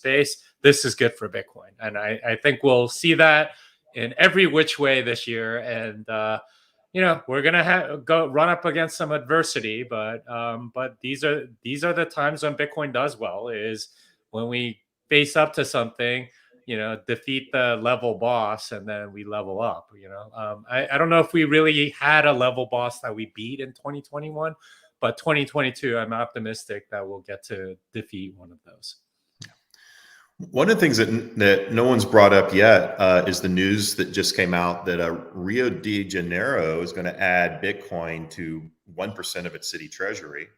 space, this is good for Bitcoin. And I think we'll see that in every which way this year. And we're gonna go run up against some adversity, but these are the times when Bitcoin does well, is when we face up to something, defeat the level boss, and then we level up. I don't know if we really had a level boss that we beat in 2021, but 2022, I'm optimistic that we'll get to defeat one of those. One of the things that no one's brought up yet is the news that just came out that Rio de Janeiro is going to add Bitcoin to 1% of its city treasury.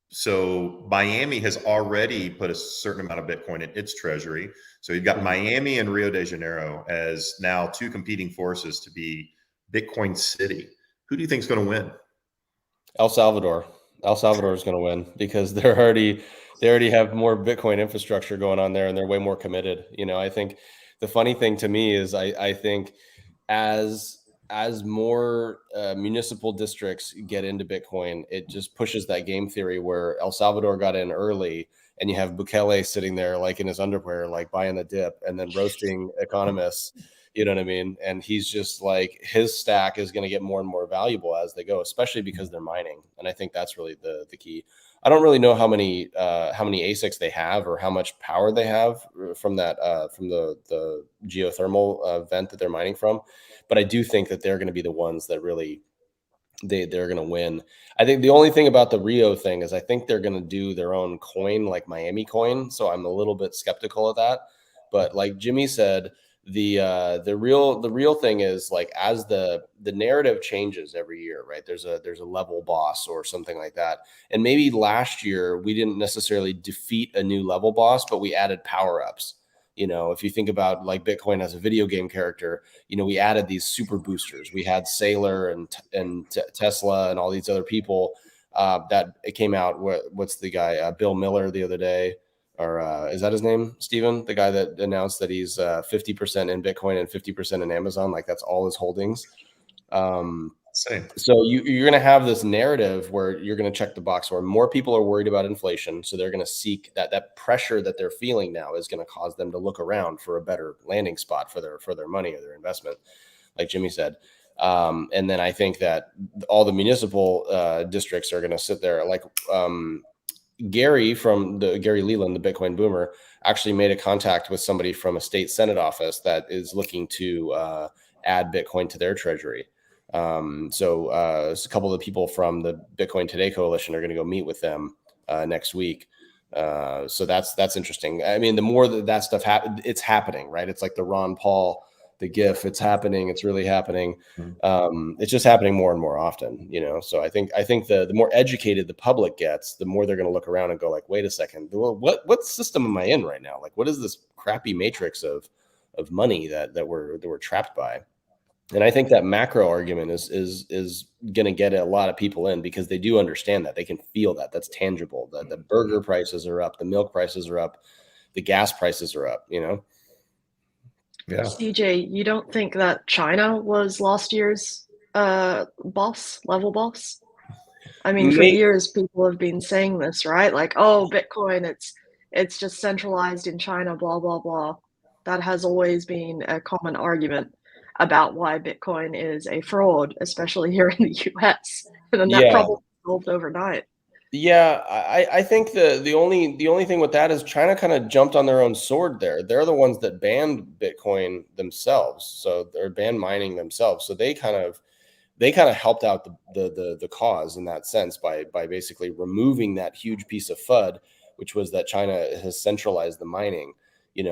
So Miami has already put a certain amount of Bitcoin in its treasury. So you've got Miami and Rio de Janeiro as now two competing forces to be Bitcoin City. Who do you think is going to win? El Salvador. El Salvador is going to win because they already have more Bitcoin infrastructure going on there, and they're way more committed. I think the funny thing to me is I think as more municipal districts get into Bitcoin, it just pushes that game theory where El Salvador got in early, and you have Bukele sitting there like in his underwear, like buying the dip and then roasting economists. You know what I mean? And he's just like, his stack is going to get more and more valuable as they go, especially because they're mining. And I think that's really the key. I don't really know how many ASICs they have or how much power they have from that from the geothermal vent that they're mining from, but I do think that they're going to be the ones that really they're going to win. I think the only thing about the Rio thing is I think they're going to do their own coin, like Miami coin. So I'm a little bit skeptical of that. But like Jimmy said, the real thing is, like, as the narrative changes every year, right? There's a level boss or something like that. And maybe last year we didn't necessarily defeat a new level boss, but we added power-ups. If you think about like Bitcoin as a video game character, we added these super boosters. We had Sailor and Tesla and all these other people that it came out. What's the guy, Bill Miller, the other day? Or is that his name, Steven? The guy that announced that he's 50% in Bitcoin and 50% in Amazon, like that's all his holdings. So you're going to have this narrative where you're going to check the box where more people are worried about inflation. So they're going to seek that pressure that they're feeling now is going to cause them to look around for a better landing spot for their money or their investment, like Jimmy said. And then I think that all the municipal districts are going to sit there like Gary Leland, the Bitcoin boomer, actually made a contact with somebody from a state Senate office that is looking to add Bitcoin to their treasury. So a couple of the people from the Bitcoin Today coalition are going to go meet with them next week. So that's interesting. I mean, the more that stuff it's happening, right? It's like the Ron Paul, the GIF. It's happening. It's really happening. It's just happening more and more often, So I think the more educated the public gets, the more they're going to look around and go like, wait a second, what system am I in right now? Like, what is this crappy matrix of money that we're trapped by? And I think that macro argument is going to get a lot of people in because they do understand that. They can feel that. That's tangible. The burger prices are up. The milk prices are up. The gas prices are up, Yeah. CJ, you don't think that China was last year's level boss? I mean, for years people have been saying this, right? Like, oh, Bitcoin, it's just centralized in China, blah, blah, blah. That has always been a common argument about why Bitcoin is a fraud, especially here in the US. And that problem solved overnight. Yeah, I think the only thing with that is China kind of jumped on their own sword there. They're the ones that banned Bitcoin themselves, so they're banned mining themselves. So they kind of helped out the cause in that sense by basically removing that huge piece of FUD, which was that China has centralized the mining.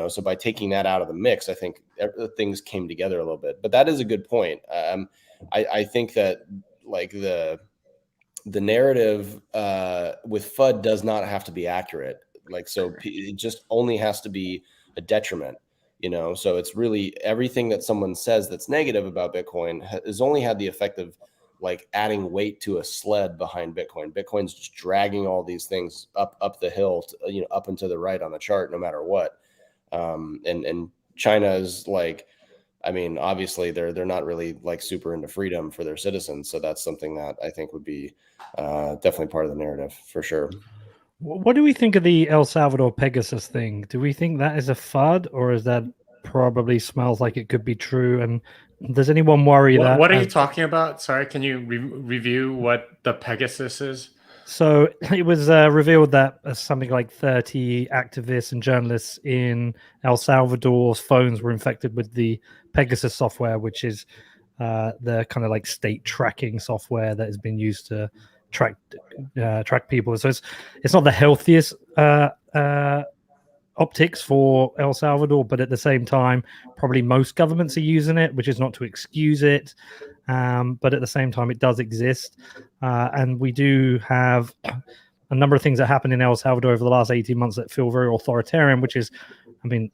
So by taking that out of the mix, I think things came together a little bit. But that is a good point. I think that like the narrative with FUD does not have to be accurate. Like, so it just only has to be a detriment, so it's really everything that someone says that's negative about Bitcoin has only had the effect of like adding weight to a sled behind Bitcoin. Bitcoin's just dragging all these things up the hill, up and to the right on the chart, no matter what. And China is like, I mean, obviously they're not really like super into freedom for their citizens. So that's something that I think would be definitely part of the narrative for sure. What do we think of the El Salvador Pegasus thing? Do we think that is a FUD, or is that probably smells like it could be true? And does anyone worry that? What are you talking about? Sorry, can you review what the Pegasus is? So it was revealed that something like 30 activists and journalists in El Salvador's phones were infected with the Pegasus software, which is the kind of like state tracking software that has been used to track people. So it's not the healthiest optics for El Salvador, but at the same time, probably most governments are using it, which is not to excuse it. But at the same time, it does exist. And we do have a number of things that happened in El Salvador over the last 18 months that feel very authoritarian, which is, I mean,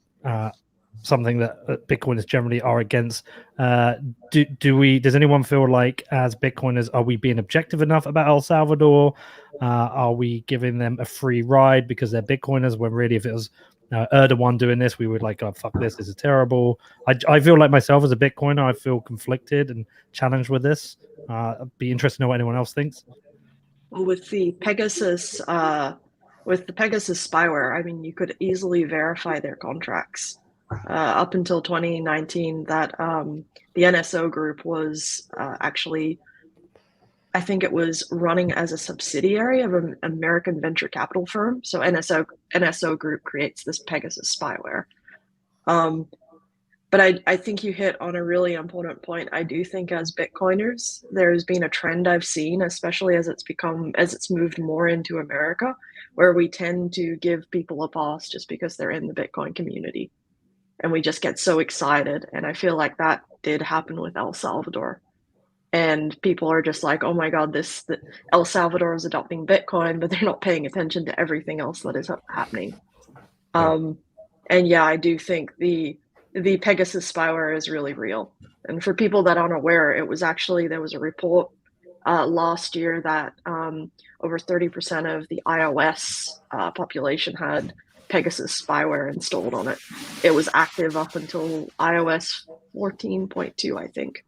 something that Bitcoiners generally are against. Does anyone feel like, as Bitcoiners, are we being objective enough about El Salvador? Are we giving them a free ride because they're Bitcoiners, when really if it was Erdogan doing this, we would like, oh, fuck this is terrible. I feel like myself as a Bitcoiner, I feel conflicted and challenged with this. I'd be interested to know what anyone else thinks. With the Pegasus spyware, I mean, you could easily verify their contracts. Up until 2019, that the NSO group was actually, I think it was running as a subsidiary of an American venture capital firm. So NSO group creates this Pegasus spyware. But I think you hit on a really important point. I do think as Bitcoiners, there's been a trend I've seen, especially as it's moved more into America, where we tend to give people a pass just because they're in the Bitcoin community. And we just get so excited. And I feel like that did happen with El Salvador. And people are just like, oh my God, El Salvador is adopting Bitcoin, but they're not paying attention to everything else that is happening. And yeah, I do think the Pegasus spyware is really real. And for people that aren't aware, there was a report last year that over 30% of the iOS population had Pegasus spyware installed on it. It was active up until iOS 14.2, I think.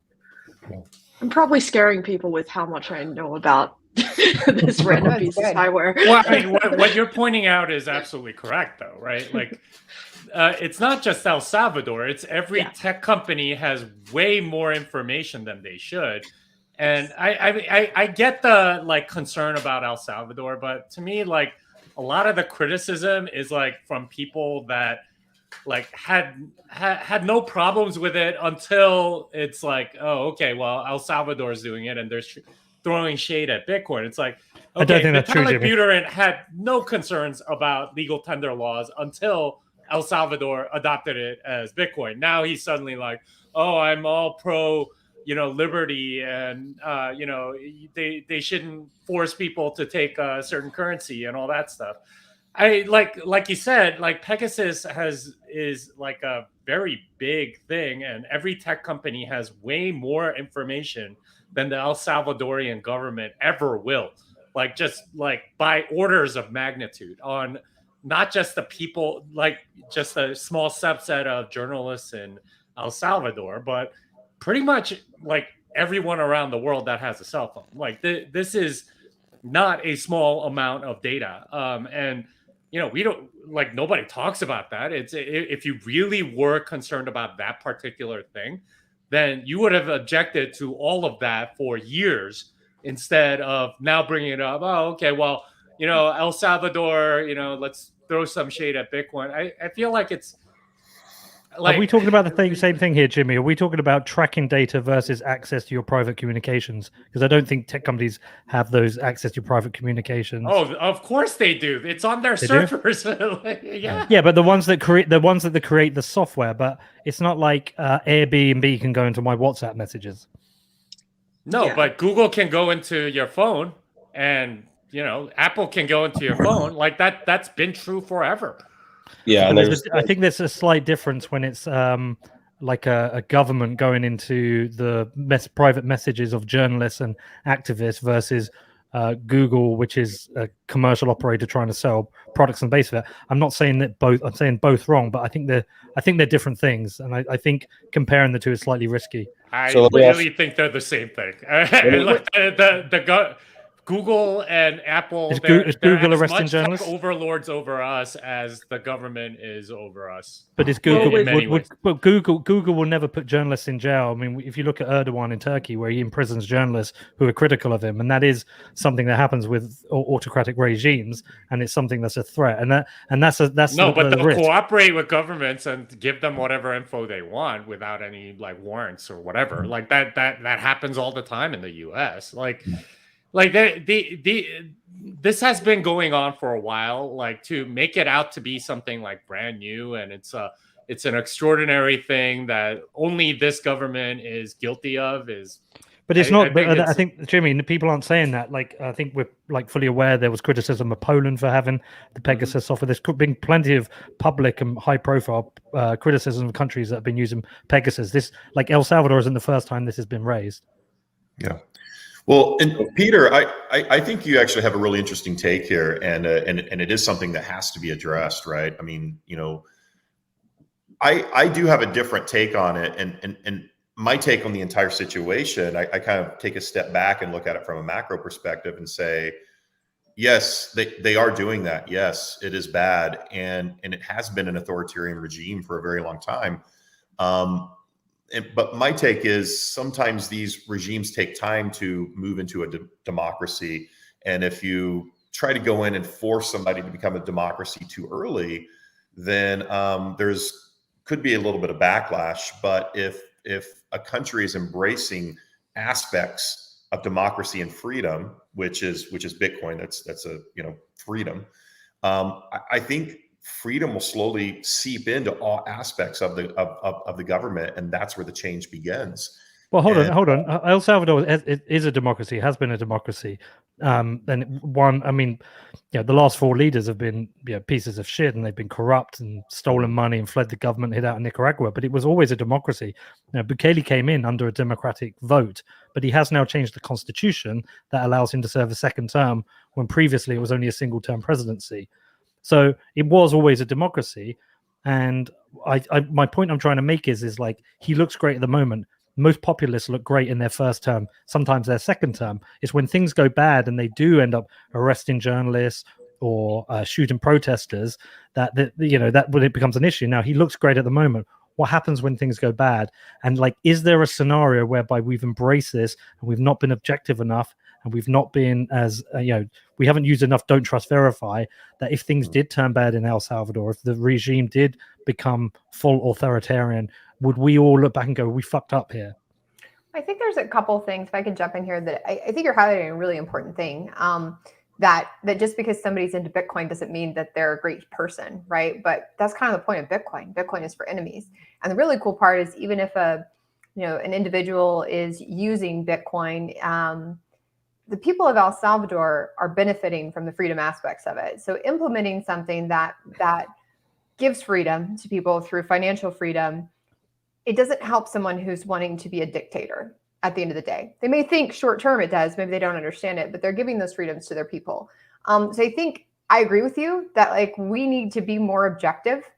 I'm probably scaring people with how much I know about this random piece of spyware. Well, I mean, what you're pointing out is absolutely correct, though, right? Like, it's not just El Salvador. It's every tech company has way more information than they should. And I get the like concern about El Salvador, but to me, like, a lot of the criticism is like from people that like had no problems with it until it's like, oh, okay, well, El Salvador is doing it and they're throwing shade at Bitcoin. It's like, okay, I don't think that's true, Jimmy. Buterin had no concerns about legal tender laws until El Salvador adopted it as Bitcoin. Now he's suddenly like, oh, I'm all pro, liberty, and they shouldn't force people to take a certain currency and all that stuff. I like you said, like Pegasus is like a very big thing, and every tech company has way more information than the El Salvadorian government ever will. Like just like by orders of magnitude on not just the people, like just a small subset of journalists in El Salvador, but pretty much like everyone around the world that has a cell phone. Like this is not a small amount of data. And we don't, like, nobody talks about that. If you really were concerned about that particular thing, then you would have objected to all of that for years instead of now bringing it up. Oh, okay, well, El Salvador, let's throw some shade at Bitcoin. I feel like it's like, are we talking about the same thing here, Jimmy? Are we talking about tracking data versus access to your private communications? Because I don't think tech companies have those access to private communications. Oh, of course they do. It's on their servers. Yeah, but the ones that create the software, but it's not like Airbnb can go into my WhatsApp messages. No, but Google can go into your phone, and Apple can go into your phone. Like that's been true forever. Yeah, and I think there's a slight difference when it's like a government going into the private messages of journalists and activists versus Google, which is a commercial operator trying to sell products on the base of it. I'm not saying that I'm saying both wrong, but I think they're different things, and I think comparing the two is slightly risky. I really think they're the same thing. Google and Apple, Is they're Google as arresting much tech journalists? overlords over us as the government is over us. But is Well, Google? in many ways. But Google will never put journalists in jail. I mean, if you look at Erdogan in Turkey, where he imprisons journalists who are critical of him, and that is something that happens with autocratic regimes, and it's something that's a threat, and that's No, but the they'll risk. cooperate with governments and give them whatever info they want without any like warrants or whatever. Like that happens all the time in the U.S. Like this has been going on for a while. Like to make it out to be something like brand new, and it's an extraordinary thing that only this government is guilty of is. But it's not. I think, Jimmy, people aren't saying that. Like, I think we're like fully aware there was criticism of Poland for having the Pegasus software. There's been plenty of public and high-profile criticism of countries that have been using Pegasus. This, like El Salvador, isn't the first time this has been raised. Yeah. Well, and Peter, I think you actually have a really interesting take here, and it is something that has to be addressed, right? I mean, you know, I do have a different take on it, and my take on the entire situation, I kind of take a step back and look at it from a macro perspective and say, yes, they are doing that. Yes, it is bad, and it has been an authoritarian regime for a very long time. But my take is sometimes these regimes take time to move into a democracy. And if you try to go in and force somebody to become a democracy too early, then could be a little bit of backlash. But if a country is embracing aspects of democracy and freedom, which is Bitcoin, that's a freedom. I think freedom will slowly seep into all aspects of the government, and that's where the change begins. Well, hold on. El Salvador is a democracy, has been a democracy. And I mean, the last 4 leaders have been pieces of shit, and they've been corrupt and stolen money and fled the government, hid out in Nicaragua. But it was always a democracy. Bukele came in under a democratic vote, but he has now changed the constitution that allows him to serve a second term when previously it was only a single term presidency. So it was always a democracy. And my point I'm trying to make is like, he looks great at the moment. Most populists look great in their first term, sometimes their second term. It's when things go bad and they do end up arresting journalists or shooting protesters that when it becomes an issue. Now, he looks great at the moment. What happens when things go bad? And like, is there a scenario whereby we've embraced this and we've not been objective enough, and we've not been as we haven't used enough don't trust verify, that if things did turn bad in El Salvador, if the regime did become full authoritarian, would we all look back and go, we fucked up here? I think there's a couple things, if I can jump in here, that I think you're highlighting a really important thing, that just because somebody's into Bitcoin doesn't mean that they're a great person, right? But that's kind of the point of Bitcoin. Bitcoin is for enemies. And the really cool part is, even if an individual is using Bitcoin, the people of El Salvador are benefiting from the freedom aspects of it. So implementing something that gives freedom to people through financial freedom, it doesn't help someone who's wanting to be a dictator at the end of the day. They may think short term it does, maybe they don't understand it, but they're giving those freedoms to their people. So I think I agree with you that like we need to be more objective.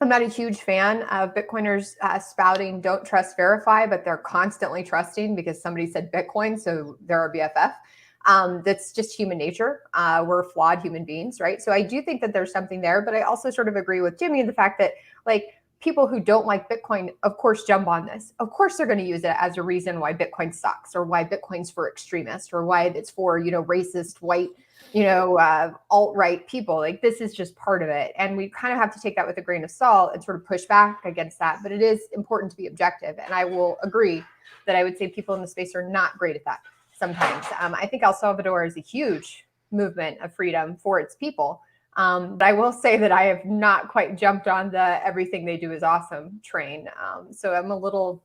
I'm not a huge fan of Bitcoiners spouting don't trust verify, but they're constantly trusting because somebody said Bitcoin, so they're our BFF. That's just human nature. We're flawed human beings, right? So I do think that there's something there, but I also sort of agree with Jimmy in the fact that like people who don't like Bitcoin, of course, jump on this. Of course, they're going to use it as a reason why Bitcoin sucks, or why Bitcoin's for extremists, or why it's for, racist, white, alt-right people. Like, this is just part of it. And we kind of have to take that with a grain of salt and sort of push back against that. But it is important to be objective. And I will agree that I would say people in the space are not great at that sometimes. I think El Salvador is a huge movement of freedom for its people. But I will say that I have not quite jumped on the everything they do is awesome train. So I'm a little,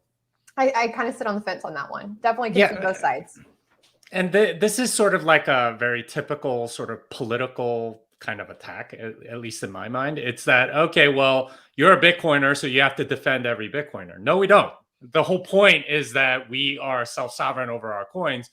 I kind of sit on the fence on that one. Definitely can see both sides. And this is sort of like a very typical sort of political kind of attack, at least in my mind. It's that, okay, well, you're a Bitcoiner, so you have to defend every Bitcoiner. No, we don't. The whole point is that we are self-sovereign over our coins.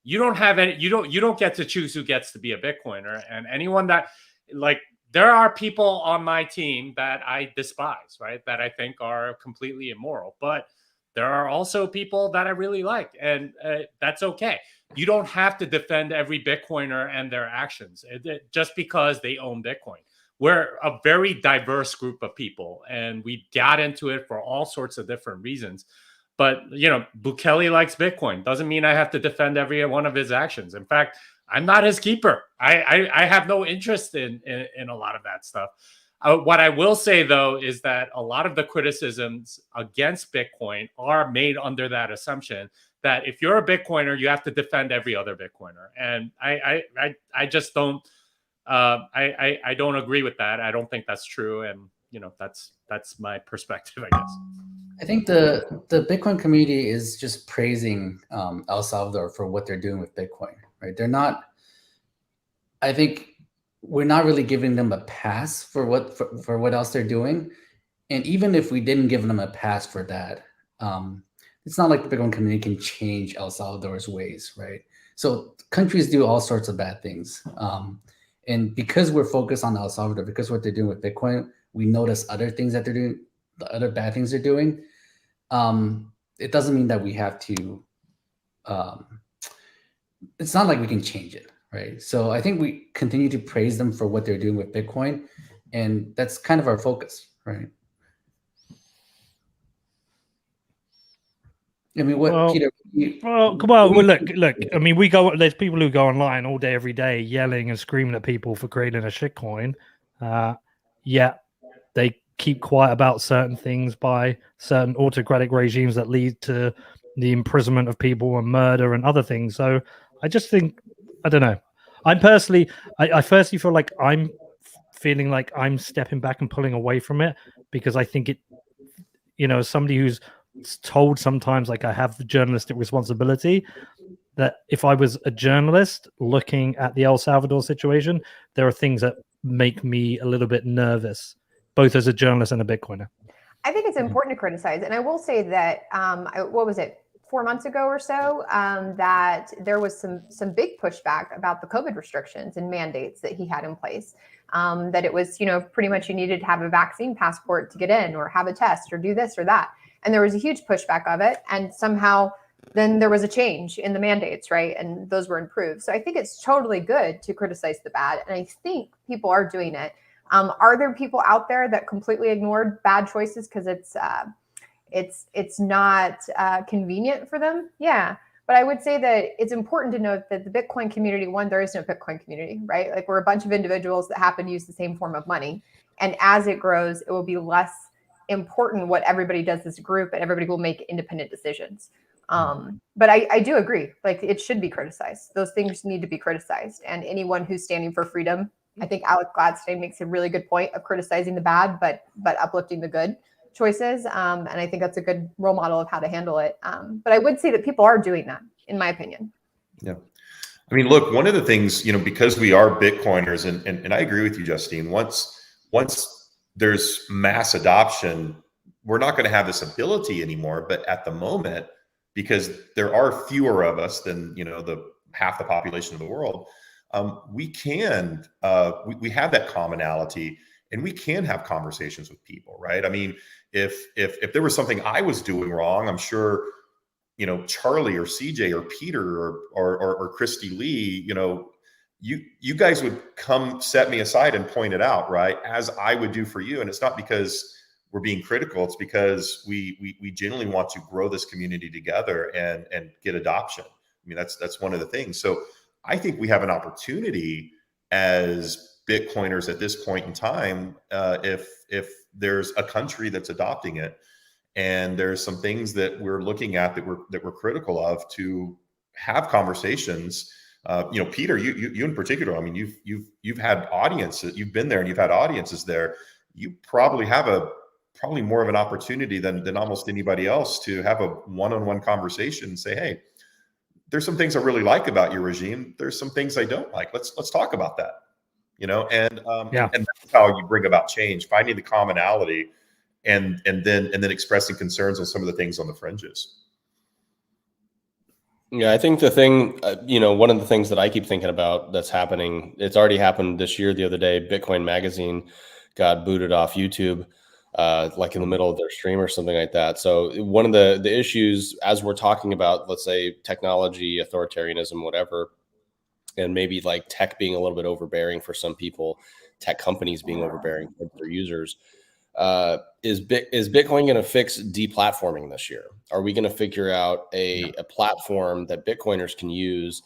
You don't have any, you don't get to choose who gets to be a Bitcoiner. And anyone that, like, there are people on my team that I despise, right? That I think are completely immoral. But there are also people that I really like, and that's okay. you don't have to defend every Bitcoiner and their actions just because they own Bitcoin. We're a very diverse group of people, and we got into it for all sorts of different reasons. But, you know, Bukele likes Bitcoin. Doesn't mean I have to defend every one of his actions. In fact, I'm not his keeper. I have no interest in a lot of that stuff. What I will say, though, is that a lot of the criticisms against Bitcoin are made under that assumption that if you're a Bitcoiner, you have to defend every other Bitcoiner. And I just don't. I don't agree with that. I don't think that's true. And, you know, that's my perspective, I guess. I think the Bitcoin community is just praising El Salvador for what they're doing with Bitcoin, right? They're not, I think we're not really giving them a pass for what else they're doing. And even if we didn't give them a pass for that, it's not like the Bitcoin community can change El Salvador's ways, right? So countries do all sorts of bad things. And because we're focused on El Salvador, because what they're doing with Bitcoin, we notice other things that they're doing, the other bad things they're doing. It doesn't mean that we have to, it's not like we can change it, right? So I think we continue to praise them for what they're doing with Bitcoin, and that's kind of our focus, right? I mean, what, Peter? Well, look. I mean, there's people who go online all day, every day, yelling and screaming at people for creating a shitcoin. Yeah, they keep quiet about certain things by certain autocratic regimes that lead to the imprisonment of people and murder and other things. So I just think, I don't know. I personally feel like I'm feeling like I'm stepping back and pulling away from it, because I think it, you know, as somebody who's told sometimes like I have the journalistic responsibility, that if I was a journalist looking at the El Salvador situation, there are things that make me a little bit nervous, both as a journalist and a Bitcoiner. I think it's important to criticize. And I will say that, what was it, 4 months ago or so, that there was some big pushback about the COVID restrictions and mandates that he had in place. That it was, you know, pretty much you needed to have a vaccine passport to get in, or have a test, or do this or that. And there was a huge pushback of it. And somehow then there was a change in the mandates, right? And those were improved. So I think it's totally good to criticize the bad. And I think people are doing it. Are there people out there that completely ignored bad choices because it's not convenient for them? Yeah. But I would say that it's important to note that the Bitcoin community, one, there is no Bitcoin community, right? Like, we're a bunch of individuals that happen to use the same form of money. And as it grows, it will be less important what everybody does as a group, and everybody will make independent decisions. But I do agree, like, it should be criticized. Those things need to be criticized. And anyone who's standing for freedom, I think Alec Gladstein makes a really good point of criticizing the bad, but uplifting the good choices. And I think that's a good role model of how to handle it. But I would say that people are doing that, in my opinion. Yeah. I mean, look, one of the things, you know, because we are Bitcoiners, and I agree with you, Justine, once there's mass adoption, we're not going to have this ability anymore. But at the moment, because there are fewer of us than, you know, the half the population of the world, we can, we have that commonality, and we can have conversations with people, right? I mean, if there was something I was doing wrong, I'm sure, you know, Charlie or CJ or Peter or Christy Lee, you know, you guys would come set me aside and point it out, right? As I would do for you. And it's not because we're being critical. It's because we genuinely want to grow this community together and get adoption. I mean, that's one of the things. So I think we have an opportunity as Bitcoiners at this point in time, if there's a country that's adopting it, and there's some things that we're looking at that we're critical of, to have conversations. You know, Peter, you in particular, I mean, you've had audiences, you've been there and you've had audiences there. You probably have probably more of an opportunity than almost anybody else to have a one-on-one conversation and say, hey, there's some things I really like about your regime. There's some things I don't like. Let's talk about that. You know, and that's how you bring about change, finding the commonality, and then expressing concerns on some of the things on the fringes. Yeah, I think the thing, you know, one of the things that I keep thinking about that's happening, it's already happened this year. The other day, Bitcoin Magazine got booted off YouTube like in the middle of their stream or something like that. So one of the issues as we're talking about, let's say technology, authoritarianism, whatever, and maybe like tech being a little bit overbearing for some people, tech companies being overbearing for their users, is Bitcoin going to fix deplatforming this year? Are we going to figure out a platform that Bitcoiners can use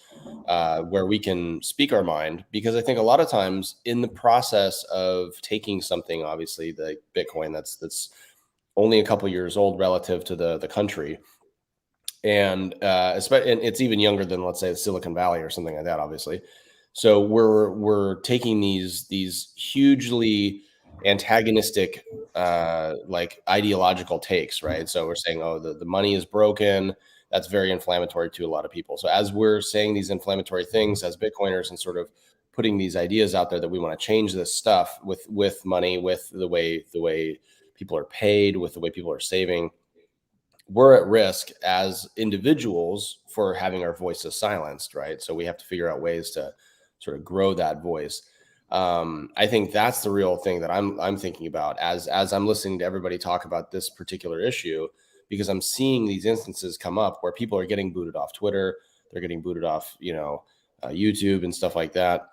where we can speak our mind? Because I think a lot of times in the process of taking something, obviously the Bitcoin that's only a couple years old relative to the country, and it's even younger than, let's say, Silicon Valley or something like that, obviously. So we're taking these hugely antagonistic like ideological takes, right? So we're saying, oh, the money is broken. That's very inflammatory to a lot of people. So as we're saying these inflammatory things as Bitcoiners and sort of putting these ideas out there that we want to change this stuff with money, with the way people are paid, with the way people are saving, we're at risk as individuals for having our voices silenced, right? So we have to figure out ways to sort of grow that voice. I think that's the real thing that I'm thinking about as I'm listening to everybody talk about this particular issue, because I'm seeing these instances come up where people are getting booted off Twitter, they're getting booted off, YouTube and stuff like that.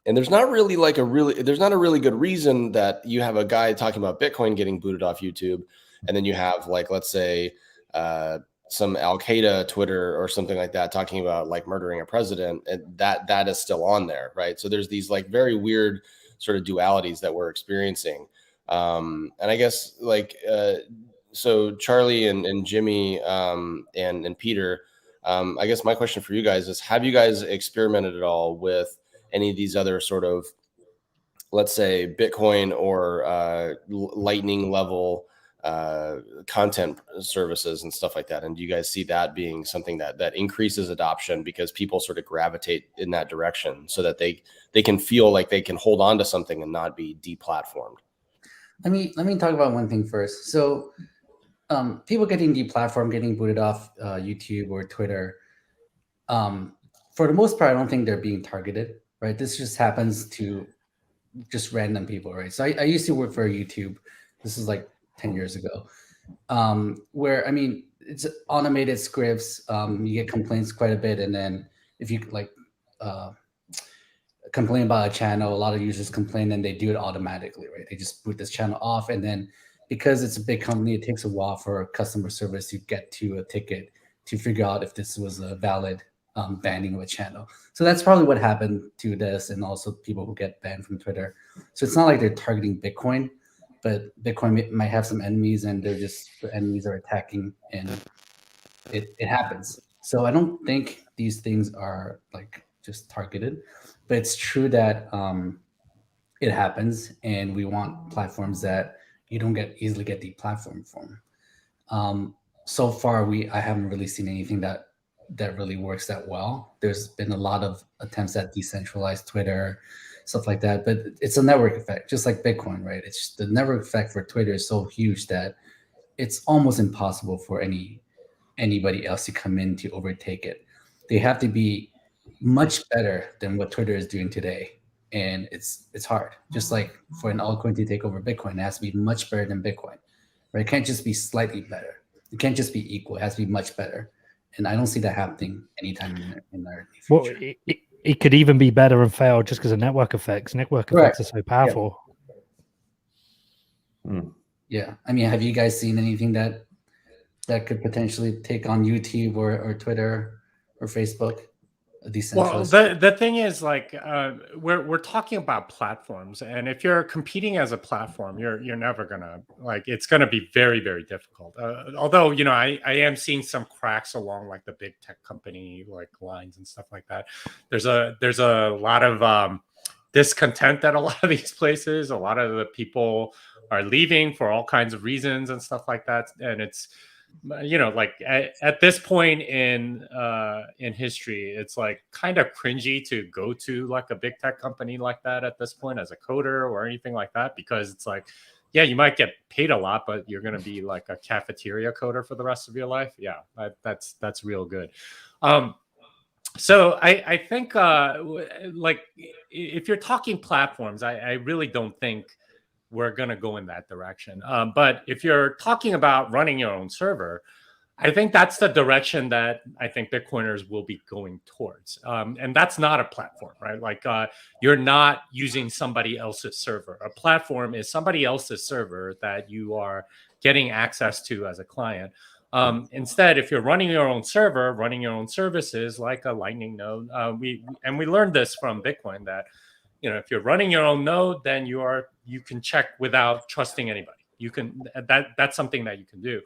And there's not really there's not a really good reason that you have a guy talking about Bitcoin getting booted off YouTube, and then you have, like, let's say some Al Qaeda Twitter or something like that talking about like murdering a president, and that is still on there, right? So there's these like very weird sort of dualities that we're experiencing, and I guess so Charlie and Jimmy and Peter, I guess my question for you guys is: have you guys experimented at all with any of these other sort of, let's say, Bitcoin or Lightning level content services and stuff like that? And do you guys see that being something that increases adoption because people sort of gravitate in that direction so that they can feel like they can hold on to something and not be deplatformed? Let me talk about one thing first. So people getting deplatformed, getting booted off YouTube or Twitter, for the most part, I don't think they're being targeted, right? This just happens to just random people, right? So I used to work for YouTube. This is like 10 years ago, where, I mean, it's automated scripts. You get complaints quite a bit. And then if you complain about a channel, a lot of users complain and they do it automatically, right? They just boot this channel off. And then because it's a big company, it takes a while for customer service to get to a ticket to figure out if this was a valid banning of a channel. So that's probably what happened to this, and also people who get banned from Twitter. So it's not like they're targeting Bitcoin, but Bitcoin might have some enemies, and the enemies are attacking, and it happens. So I don't think these things are like just targeted, but it's true that it happens, and we want platforms that you don't easily get deplatformed from. So far, I haven't really seen anything that really works that well. There's been a lot of attempts at decentralized Twitter, stuff like that, but it's a network effect, just like Bitcoin, right? It's just, the network effect for Twitter is so huge that it's almost impossible for anybody else to come in to overtake it. They have to be much better than what Twitter is doing today, and it's hard. Just like for an altcoin to take over Bitcoin, it has to be much better than Bitcoin, right? It can't just be slightly better. It can't just be equal. It has to be much better. And I don't see that happening anytime in the future. Well, it could even be better and fail just because of network effects. Network effects are so powerful. Yeah. I mean, have you guys seen anything that could potentially take on YouTube or Twitter or Facebook? Well, the thing is, like, we're talking about platforms, and if you're competing as a platform, you're never gonna, like, it's gonna be very, very difficult. Although, I am seeing some cracks along like the big tech company like lines and stuff like that. There's a lot of discontent at a lot of these places. A lot of the people are leaving for all kinds of reasons and stuff like that, and it's, like at this point in history, it's like kind of cringy to go to like a big tech company like that at this point as a coder or anything like that, because it's like, yeah, you might get paid a lot, but you're going to be like a cafeteria coder for the rest of your life. Yeah, that's real good. So I think like if you're talking platforms, I really don't think we're going to go in that direction. But if you're talking about running your own server, I think that's the direction that I think Bitcoiners will be going towards. And that's not a platform, right? Like you're not using somebody else's server. A platform is somebody else's server that you are getting access to as a client. Instead, if you're running your own server, running your own services like a Lightning node, we learned this from Bitcoin that, you know, if you're running your own node, then you can check without trusting anybody. You can that's something that you can do.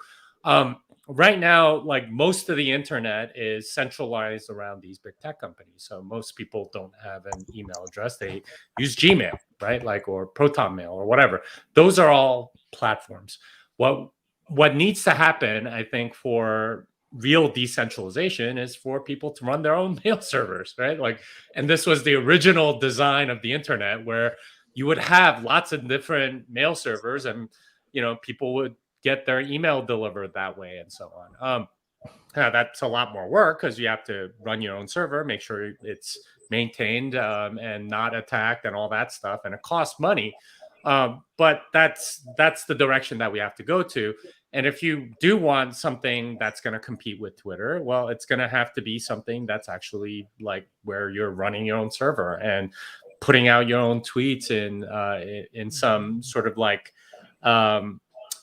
Right now, like most of the internet is centralized around these big tech companies. So most people don't have an email address. They use Gmail, right? Like, or Proton Mail or whatever. Those are all platforms. What needs to happen, I think, for real decentralization is for people to run their own mail servers, right? Like, and this was the original design of the internet, where you would have lots of different mail servers, and, you know, people would get their email delivered that way and so on. That's a lot more work because you have to run your own server, make sure it's maintained and not attacked and all that stuff, and it costs money. But that's the direction that we have to go to. And if you do want something that's going to compete with Twitter, well, it's going to have to be something that's actually like where you're running your own server and putting out your own tweets in some sort of like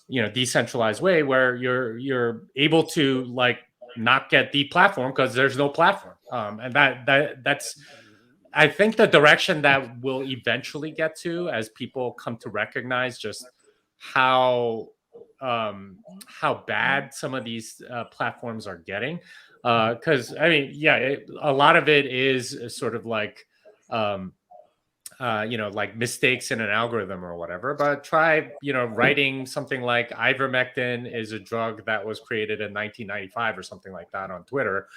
you know, decentralized way where you're able to like not get deplatformed because there's no platform. And that's I think the direction that we'll eventually get to as people come to recognize just how bad some of these platforms are getting. Because I mean, yeah, a lot of it is sort of like you know, like mistakes in an algorithm or whatever, but try, you know, writing something like ivermectin is a drug that was created in 1995 or something like that on Twitter,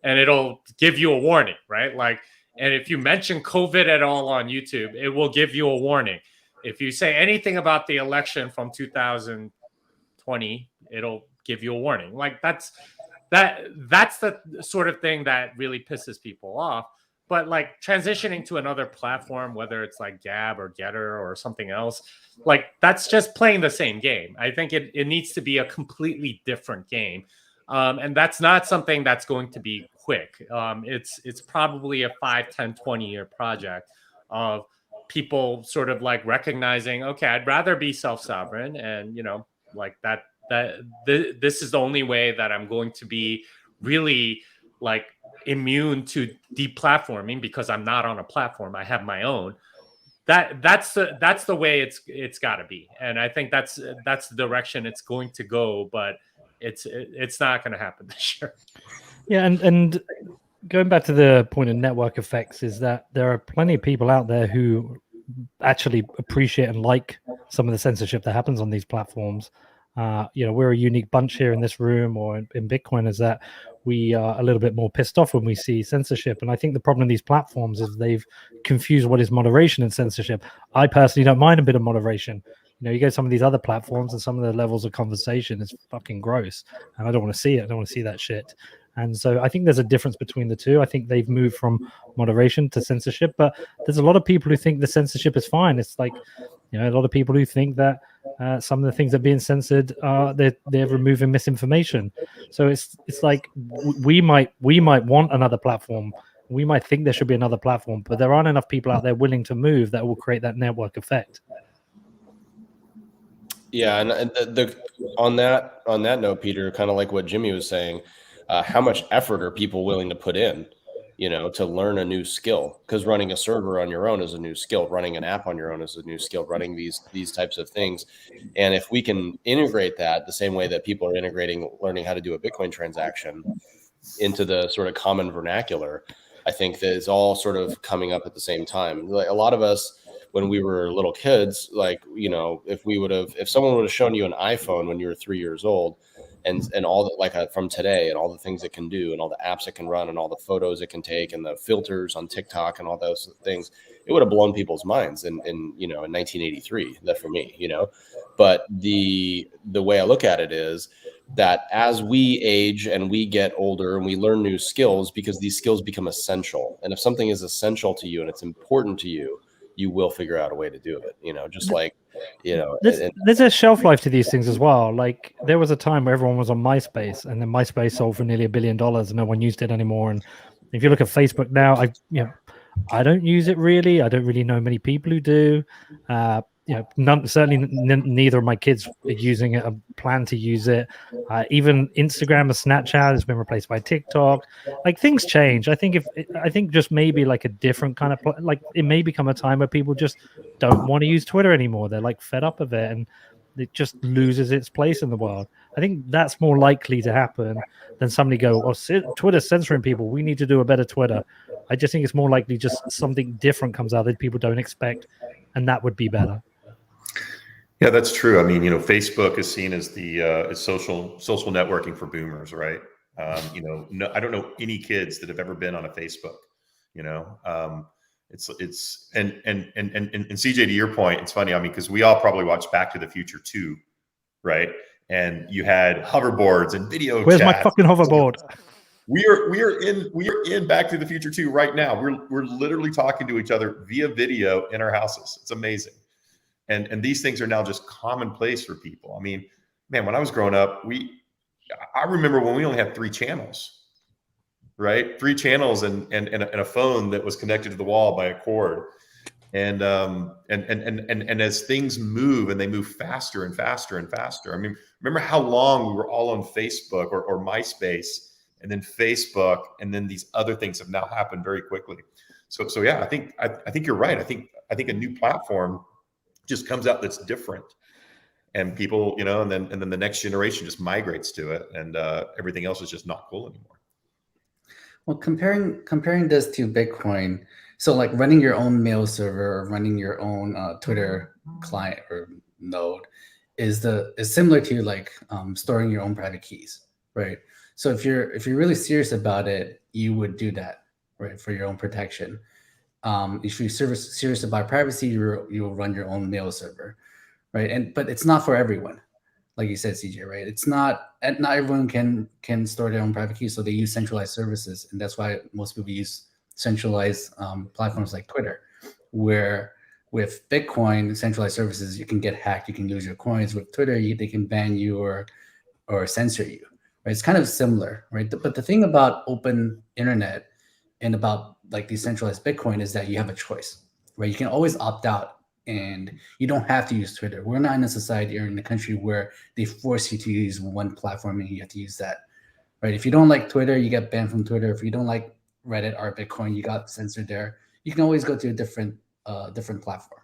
and it'll give you a warning, right? Like, and if you mention COVID at all on YouTube, it will give you a warning. If you say anything about the election from 2020, it'll give you a warning. Like that's the sort of thing that really pisses people off. But like transitioning to another platform, whether it's like Gab or Getter or something else, like that's just playing the same game. I think it needs to be a completely different game. And that's not something that's going to be quick. It's probably a 5, 10, 20-year project of people sort of like recognizing, okay, I'd rather be self-sovereign, and, you know, like this is the only way that I'm going to be really like immune to deplatforming, because I'm not on a platform. I have my own. That's the way it's got to be, and I think that's the direction it's going to go. But it's not going to happen this year. Yeah, and going back to the point of network effects, is that there are plenty of people out there who actually appreciate and like some of the censorship that happens on these platforms. You know, we're a unique bunch here in this room or in Bitcoin, is that we are a little bit more pissed off when we see censorship. And I think the problem of these platforms is they've confused what is moderation and censorship. I personally don't mind a bit of moderation. You know, you go to some of these other platforms and some of the levels of conversation is fucking gross. And I don't want to see it. I don't want to see that shit. And so I think there's a difference between the two. I think they've moved from moderation to censorship, but there's a lot of people who think the censorship is fine. It's like, you know, a lot of people who think that some of the things that are being censored are they're removing misinformation. So it's like we might want another platform. We might think there should be another platform, but there aren't enough people out there willing to move that will create that network effect. Yeah, and on that note, Peter, kind of like what Jimmy was saying, how much effort are people willing to put in, you know, to learn a new skill? Because running a server on your own is a new skill. Running an app on your own is a new skill. Running these types of things, and if we can integrate that the same way that people are integrating learning how to do a Bitcoin transaction into the sort of common vernacular, I think that it's all sort of coming up at the same time. Like a lot of us, when we were little kids, like, you know, if someone would have shown you an iPhone when you were 3 years old, and all that, like from today, and all the things it can do, and all the apps it can run, and all the photos it can take, and the filters on TikTok, and all those things, it would have blown people's minds in 1983. That for me, you know. But the way I look at it is that as we age and we get older and we learn new skills, because these skills become essential. And if something is essential to you and it's important to you, you will figure out a way to do it. You know, just like, you know, there's a shelf life to these things as well. Like there was a time where everyone was on MySpace, and then MySpace sold for nearly $1 billion, and no one used it anymore. And if you look at Facebook now, I don't use it really. I don't really know many people who do. Neither of my kids are using it. I plan to use it. Even Instagram or Snapchat has been replaced by TikTok. Like things change. I think just maybe like a different kind of like it may become a time where people just don't want to use Twitter anymore. They're like fed up of it, and it just loses its place in the world. I think that's more likely to happen than somebody go, "Oh, Twitter's censoring people. We need to do a better Twitter." I just think it's more likely just something different comes out that people don't expect, and that would be better. Yeah, that's true. I mean, you know, Facebook is seen as the social networking for boomers, right? I don't know any kids that have ever been on a Facebook. You know, it's and CJ, to your point, it's funny. I mean, because we all probably watched Back to the Future 2, right? And you had hoverboards and video. Where's chats. my fucking hoverboard? We are in Back to the Future 2 right now. We're literally talking to each other via video in our houses. It's amazing. And these things are now just commonplace for people. I mean, man, when I was growing up, I remember when we only had 3 channels, right? 3 channels and a phone that was connected to the wall by a cord. And as things move, and they move faster and faster and faster. I mean, remember how long we were all on Facebook or MySpace, and then Facebook, and then these other things have now happened very quickly. So yeah, I think you're right. I think a new platform just comes out that's different, and people, you know, and then the next generation just migrates to it, and everything else is just not cool anymore. Well, comparing this to Bitcoin, so like running your own mail server or running your own Twitter client or node is similar to like storing your own private keys, right? So if you're really serious about it, you would do that, right, for your own protection. If you're serious about privacy, you'll run your own mail server, right? But it's not for everyone, like you said, CJ, right? It's not everyone can store their own private keys, so they use centralized services, and that's why most people use centralized platforms like Twitter, where with Bitcoin centralized services, you can get hacked, you can lose your coins. With Twitter, they can ban you or censor you, right? It's kind of similar, right? But the thing about open internet and about like decentralized Bitcoin is that you have a choice, right? You can always opt out, and you don't have to use Twitter. We're not in a society or in a country where they force you to use one platform and you have to use that, right? If you don't like Twitter, you get banned from Twitter. If you don't like Reddit or Bitcoin, you got censored there. You can always go to a different platform,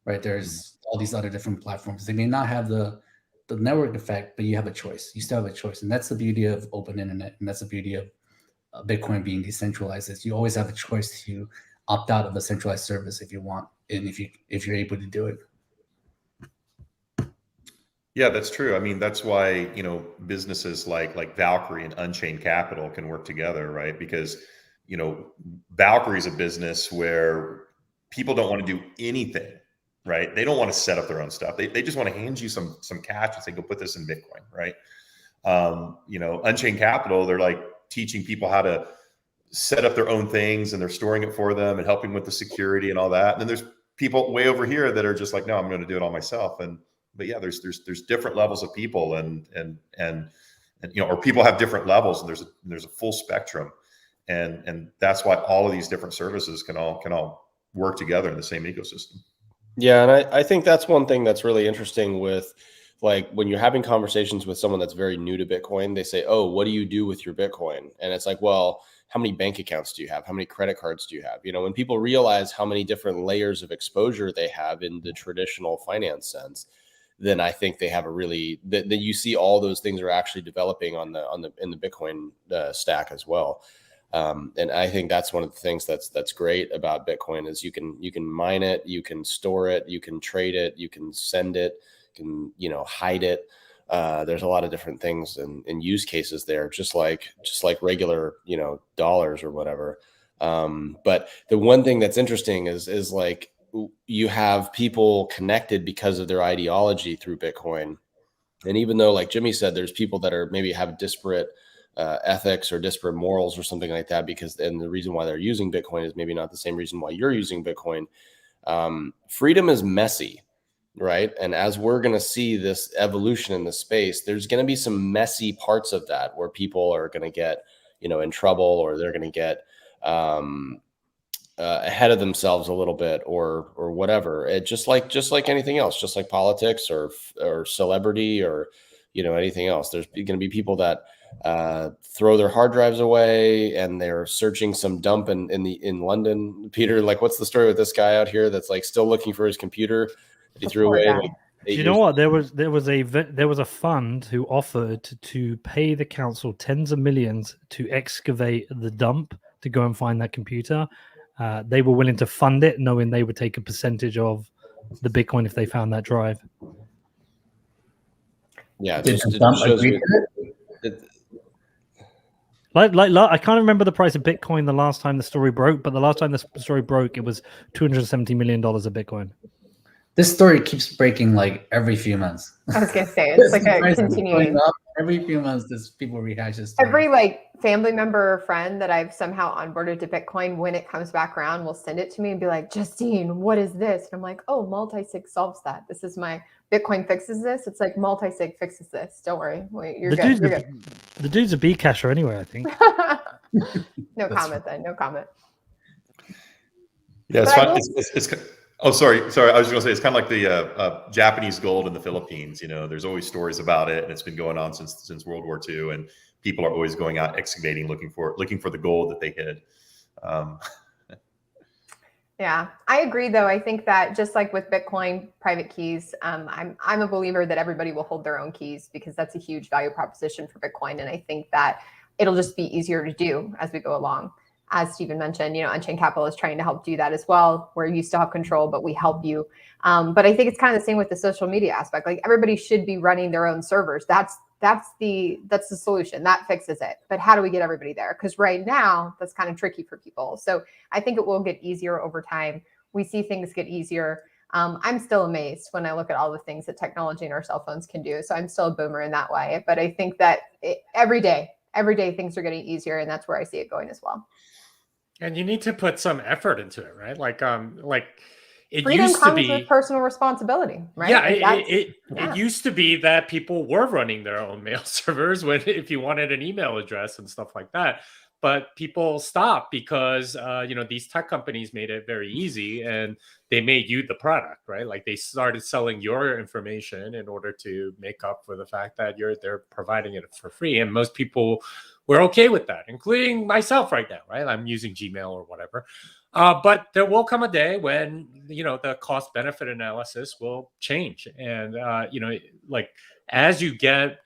right? There's all these other different platforms. They may not have the network effect, but you have a choice. You still have a choice, and that's the beauty of open internet, and that's the beauty of Bitcoin being decentralized. Is you always have a choice to opt out of a centralized service if you want, and if you're able to do it. Yeah, that's true. I mean, that's why, you know, businesses like Valkyrie and Unchained Capital can work together, right? Because, you know, Valkyrie is a business where people don't want to do anything, right? They don't want to set up their own stuff. They just want to hand you some cash and say, go put this in Bitcoin, right? You know, Unchained Capital, they're like teaching people how to set up their own things, and they're storing it for them and helping with the security and all that. And then there's people way over here that are just like, no, I'm going to do it all myself. But yeah, there's different levels of people, and you know, or people have different levels, and there's a full spectrum, and that's why all of these different services can all work together in the same ecosystem. Yeah, and I think that's one thing that's really interesting with, like, when you're having conversations with someone that's very new to Bitcoin, they say, oh, what do you do with your Bitcoin? And it's like, well, how many bank accounts do you have? How many credit cards do you have? You know, when people realize how many different layers of exposure they have in the traditional finance sense, then I think they have a really, that you see all those things are actually developing in the Bitcoin stack as well. And I think that's one of the things that's great about Bitcoin is you can mine it, you can store it, you can trade it, you can send it, you can, you know, hide it. There's a lot of different things and use cases there, just like regular, you know, dollars or whatever. But the one thing that's interesting is like you have people connected because of their ideology through Bitcoin. And even though, like Jimmy said, there's people that are maybe have disparate ethics or disparate morals or something like that, and the reason why they're using Bitcoin is maybe not the same reason why you're using Bitcoin. freedom is messy, right? And as we're going to see this evolution in the space, there's going to be some messy parts of that where people are going to get, in trouble, or they're going to get ahead of themselves a little bit, or whatever. It just like anything else, just like politics or celebrity, or anything else. There's going to be people that throw their hard drives away, and they're searching some dump in London. Peter, like, what's the story with this guy out here that's like still looking for his computer that he threw away? Like, do you know what? There was a fund who offered to pay the council tens of millions to excavate the dump to go and find that computer. They were willing to fund it, knowing they would take a percentage of the Bitcoin if they found that drive. Yeah, Did the dump agree to it? Like I can't remember the price of Bitcoin the last time the story broke, but the last time the story broke, it was $270 million of Bitcoin. This story keeps breaking like every few months. I was gonna say it's like a continuing. Every few months, this people rehash this story. Every like family member or friend that I've somehow onboarded to Bitcoin, when it comes back around, will send it to me and be like, Justine, what is this? And I'm like, oh, multi-sig solves that. This is my Bitcoin fixes this. It's like multi-sig fixes this. Don't worry. You're good. You're good. The dude's a Bcasher anyway, I think. No comment then. No comment. Yeah, it's fun. It's oh, sorry. I was just going to say, it's kind of like the Japanese gold in the Philippines. There's always stories about it, and it's been going on since World War II, and people are always going out excavating, looking for the gold that they hid. Yeah, I agree though. I think that just like with Bitcoin private keys, I'm a believer that everybody will hold their own keys, because that's a huge value proposition for Bitcoin. And I think that it'll just be easier to do as we go along. As Stephen mentioned, Unchained Capital is trying to help do that as well, where you still have control, but we help you. But I think it's kind of the same with the social media aspect. Like, everybody should be running their own servers. That's the solution. That fixes it. But how do we get everybody there? Because right now, that's kind of tricky for people. So I think it will get easier over time. We see things get easier. I'm still amazed when I look at all the things that technology and our cell phones can do. So I'm still a boomer in that way. But I think that every day things are getting easier, and that's where I see it going as well. And you need to put some effort into it, right? Like it freedom used comes to be with personal responsibility, right? Yeah, it used to be that people were running their own mail servers if you wanted an email address and stuff like that. But people stopped because these tech companies made it very easy, and they made you the product, right? Like, they started selling your information in order to make up for the fact that they're providing it for free. And most people were okay with that, including myself right now, right? I'm using Gmail or whatever. But there will come a day when, the cost benefit analysis will change. And, like, as you get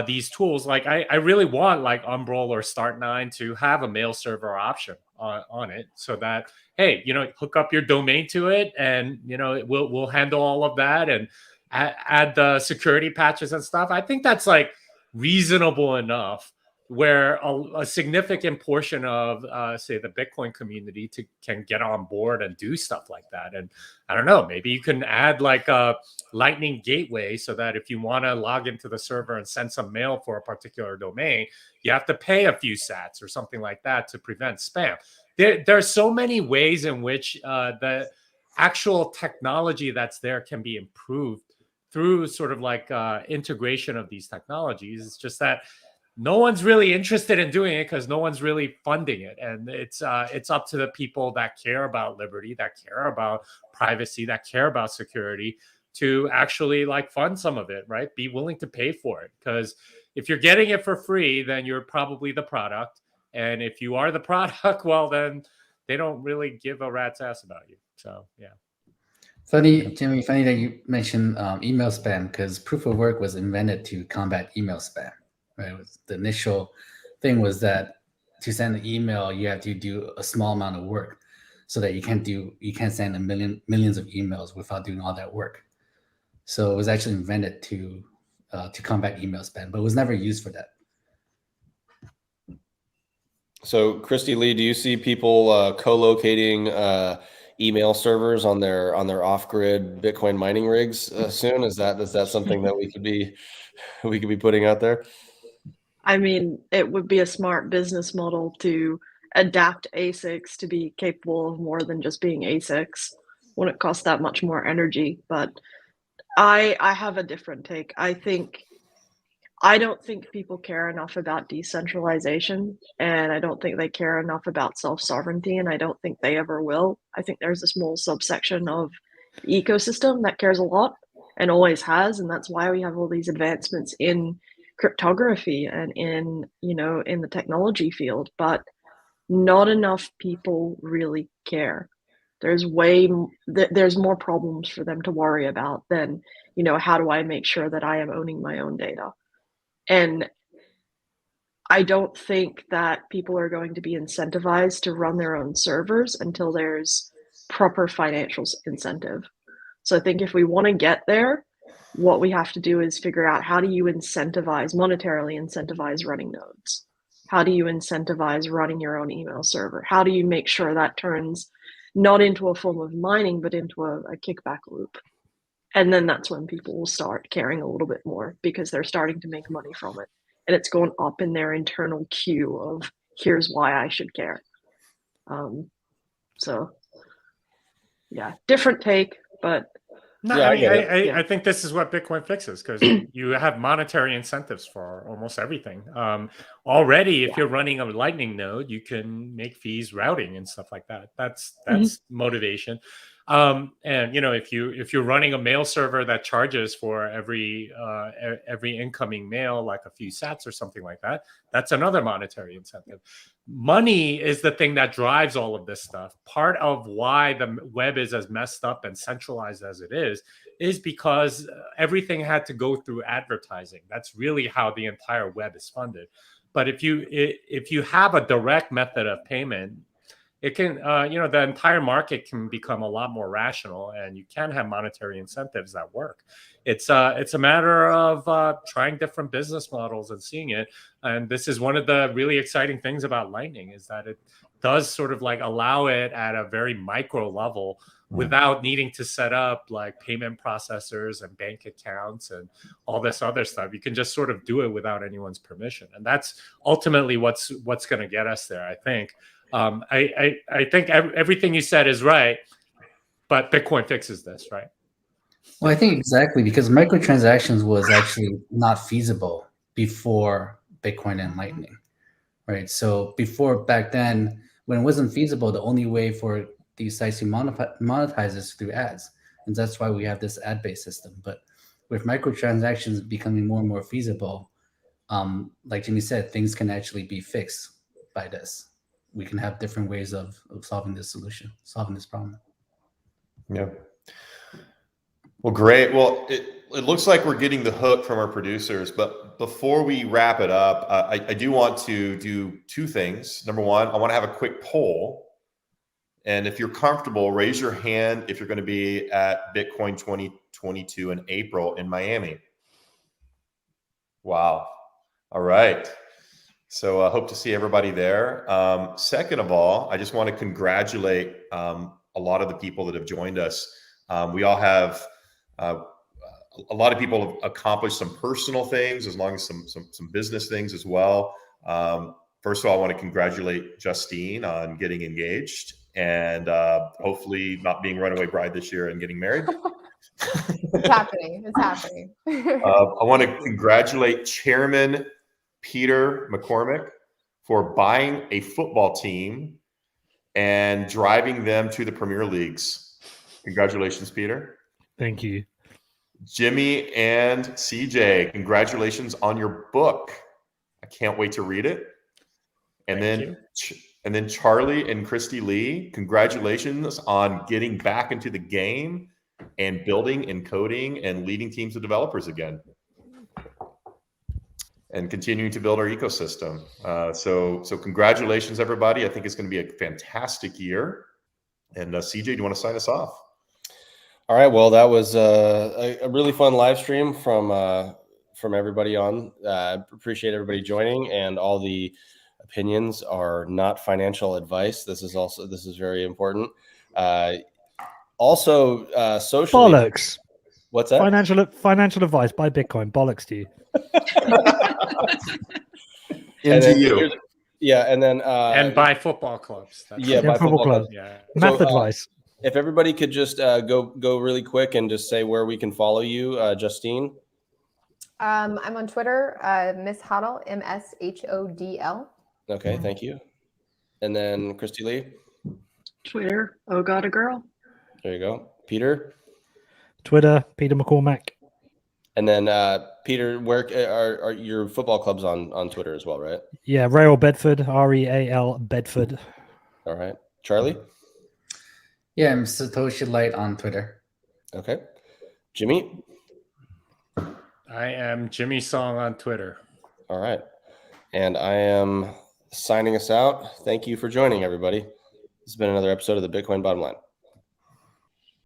these tools, like I really want like Umbrel or Start9 to have a mail server option on it, so that, hey, hook up your domain to it, and, we'll handle all of that and add the security patches and stuff. I think that's like reasonable enough, where a significant portion of, say, the Bitcoin community can get on board and do stuff like that. And I don't know, maybe you can add like a Lightning gateway, so that if you want to log into the server and send some mail for a particular domain, you have to pay a few sats or something like that to prevent spam. There are so many ways in which the actual technology that's there can be improved through sort of like integration of these technologies. It's just that no one's really interested in doing it because no one's really funding it. And it's up to the people that care about liberty, that care about privacy, that care about security, to actually like fund some of it, right? Be willing to pay for it. Because if you're getting it for free, then you're probably the product. And if you are the product, well, then they don't really give a rat's ass about you. So, yeah. Funny, Jimmy, funny that you mentioned email spam, because proof of work was invented to combat email spam. Right, the initial thing was that to send an email, you have to do a small amount of work, so that you can't send millions of emails without doing all that work. So it was actually invented to combat email spam, but it was never used for that. So, Christy Lee, do you see people co-locating email servers on their off-grid Bitcoin mining rigs soon? Is that something that we could be putting out there? I mean, it would be a smart business model to adapt ASICs to be capable of more than just being ASICs. wouldn't cost that much more energy. But I have a different take. I don't think people care enough about decentralization, and I don't think they care enough about self-sovereignty, and I don't think they ever will. I think there's a small subsection of the ecosystem that cares a lot and always has, and that's why we have all these advancements in cryptography and in the technology field. But not enough people really care. There's more problems for them to worry about than, how do I make sure that I am owning my own data? And I don't think that people are going to be incentivized to run their own servers until there's proper financial incentive. So I think if we want to get there, what we have to do is figure out, how do you monetarily incentivize running nodes? How do you incentivize running your own email server? How do you make sure that turns not into a form of mining, but into a kickback loop? And then that's when people will start caring a little bit more, because they're starting to make money from it. And it's going up in their internal queue of, here's why I should care. So, yeah, different take, but... No, Yeah, I think this is what Bitcoin fixes, because you have monetary incentives for almost everything. Already, if you're running a Lightning node, you can make fees routing and stuff like that. That's motivation. And if you're running a mail server that charges for every incoming mail, like a few sats or something like that, that's another monetary incentive. Money is the thing that drives all of this stuff. Part of why the web is as messed up and centralized as it is because everything had to go through advertising. That's really how the entire web is funded. But if you have a direct method of payment, it can, the entire market can become a lot more rational, and you can have monetary incentives that work. It's a matter of trying different business models and seeing it. And this is one of the really exciting things about Lightning, is that it does sort of like allow it at a very micro level without needing to set up like payment processors and bank accounts and all this other stuff. You can just sort of do it without anyone's permission. And that's ultimately what's going to get us there, I think. I think everything you said is right, but Bitcoin fixes this, right? Well, I think exactly, because microtransactions was actually not feasible before Bitcoin and Lightning, right? So back then, when it wasn't feasible, the only way for these sites to monetize is through ads. And that's why we have this ad-based system. But with microtransactions becoming more and more feasible, like Jimmy said, things can actually be fixed by this. We can have different ways of solving this problem. Yeah. Well, great. Well, it looks like we're getting the hook from our producers, but before we wrap it up, I do want to do two things. Number one, I want to have a quick poll. And if you're comfortable, raise your hand if you're going to be at Bitcoin 2022 in April in Miami. Wow. All right. So I hope to see everybody there. Second of all, I just want to congratulate a lot of the people that have joined us. We all have, a lot of people have accomplished some personal things, as long as some business things as well. First of all, I want to congratulate Justine on getting engaged and hopefully not being runaway bride this year and getting married. It's happening. It's happening. I want to congratulate Chairman Peter McCormick for buying a football team and driving them to the Premier Leagues. Congratulations, Peter. Thank you. Jimmy and CJ, congratulations on your book. I can't wait to read it. And then Charlie and Christy Lee, congratulations on getting back into the game and building and coding and leading teams of developers again, and continuing to build our ecosystem. So congratulations, everybody. I think it's going to be a fantastic year. And CJ, do you want to sign us off? All right. Well, that was a really fun live stream from everybody on. Appreciate everybody joining, and all the opinions are not financial advice. This is very important. Also, socially. Bollocks. What's that? Financial advice by Bitcoin. Bollocks to you. Into you. Yeah, and then and by football clubs. By football clubs. Yeah. Math advice. If everybody could just go really quick and just say where we can follow you, Justine. I'm on Twitter, Miss Hodl, MSHODL. Okay, thank you. And then Christy Lee. Twitter, oh god, a girl. There you go. Peter. Twitter, Peter McCormack. And then Peter, where are your football clubs on Twitter as well, right? Yeah, Real Bedford, REAL Bedford. All right. Charlie? Yeah, I'm Satoshi Light on Twitter. Okay. Jimmy? I am Jimmy Song on Twitter. All right. And I am signing us out. Thank you for joining, everybody. This has been another episode of the Bitcoin Bottom Line.